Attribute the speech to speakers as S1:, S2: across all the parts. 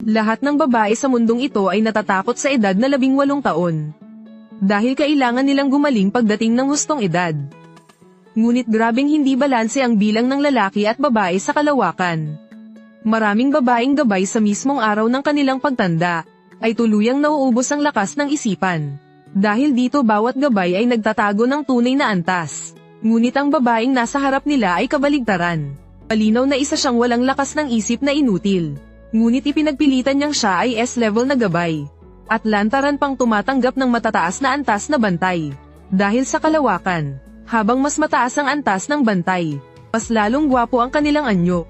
S1: Lahat ng babae sa mundong ito ay natatakot sa edad na 18 taon. Dahil kailangan nilang gumaling pagdating ng hustong edad. Ngunit grabeng hindi balanse ang bilang ng lalaki at babae sa kalawakan. Maraming babaeng gabay sa mismong araw ng kanilang pagtanda, ay tuluyang nauubos ang lakas ng isipan. Dahil dito bawat gabay ay nagtatago ng tunay na antas. Ngunit ang babaeng nasa harap nila ay kabaligtaran. Malinaw na isa siyang walang lakas ng isip na inutil. Ngunit ipinagpilitan niyang siya ay S-level na gabay. At lantaran pang tumatanggap ng matataas na antas na bantay. Dahil sa kalawakan, habang mas mataas ang antas ng bantay, mas lalong gwapo ang kanilang anyo.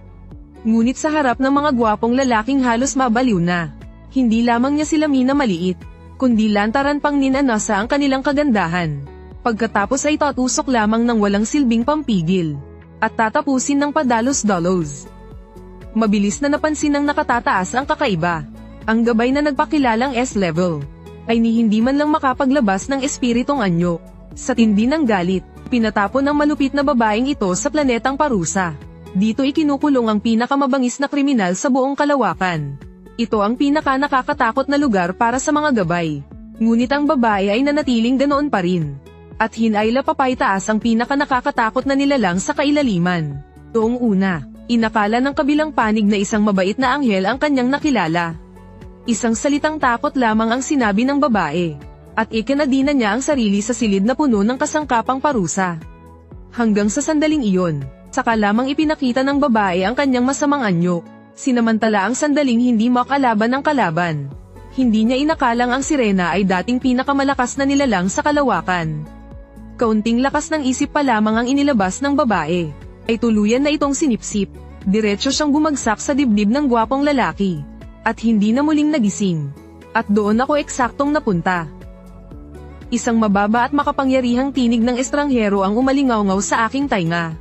S1: Ngunit sa harap ng mga gwapong lalaking halos mabaliw na, hindi lamang niya sila minamaliit, kundi lantaran pang ninanasa ang kanilang kagandahan. Pagkatapos ay tatusok lamang ng walang silbing pampigil, at tatapusin ng padalos-dalos. Mabilis na napansin ng nakatataas ang kakaiba. Ang gabay na nagpakilalang S-level, ay hindi man lang makapaglabas ng espiritong anyo. Sa tindi ng galit, pinatapon ng malupit na babaeng ito sa planetang parusa. Dito ikinukulong ang pinakamabangis na kriminal sa buong kalawakan. Ito ang pinaka-nakakatakot na lugar para sa mga gabay. Ngunit ang babae ay nanatiling ganoon pa rin. At hinayla papaitaas ang pinaka-nakakatakot na nilalang sa kailaliman. Noong una, inakala ng kabilang panig na isang mabait na anghel ang kanyang nakilala. Isang salitang takot lamang ang sinabi ng babae. At ikinadina niya ang sarili sa silid na puno ng kasangkapang parusa. Hanggang sa sandaling iyon, saka lamang ipinakita ng babae ang kanyang masamang anyo. Sinamantala ang sandaling hindi makalaban ng kalaban. Hindi niya inakalang ang sirena ay dating pinakamalakas na nilalang sa kalawakan. Kaunting lakas ng isip pa lamang ang inilabas ng babae, ay tuluyan na itong sinipsip. Diretso siyang bumagsak sa dibdib ng gwapong lalaki. At hindi na muling nagising. At doon ako eksaktong napunta. Isang mababa at makapangyarihang tinig ng estranghero ang umalingaw-ngaw sa aking tainga.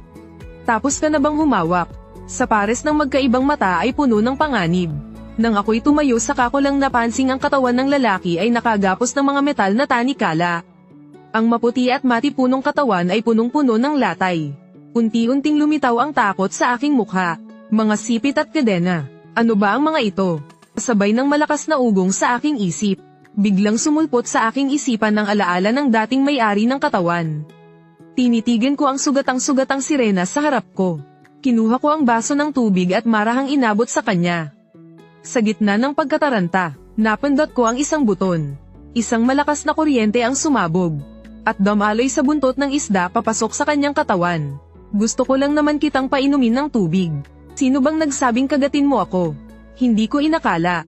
S1: Tapos ka na bang humawak? Sa pares ng magkaibang mata ay puno ng panganib. Nang ako'y tumayo saka ko lang napansing ang katawan ng lalaki ay nakagapos ng mga metal na tanikala. Ang maputi at matipunong katawan ay punong-puno ng latay. Unti-unting lumitaw ang takot sa aking mukha. Mga sipit at kadena. Ano ba ang mga ito? Sabay ng malakas na ugong sa aking isip. Biglang sumulpot sa aking isipan ng alaala ng dating may-ari ng katawan. Tinitigan ko ang sugatang-sugatang sirena sa harap ko. Kinuha ko ang baso ng tubig at marahang inabot sa kanya. Sa gitna ng pagkataranta, napindot ko ang isang buton. Isang malakas na kuryente ang sumabog. At damaloy sa buntot ng isda papasok sa kanyang katawan. Gusto ko lang naman kitang painumin ng tubig. Sino bang nagsabing kagatin mo ako? Hindi ko inakala.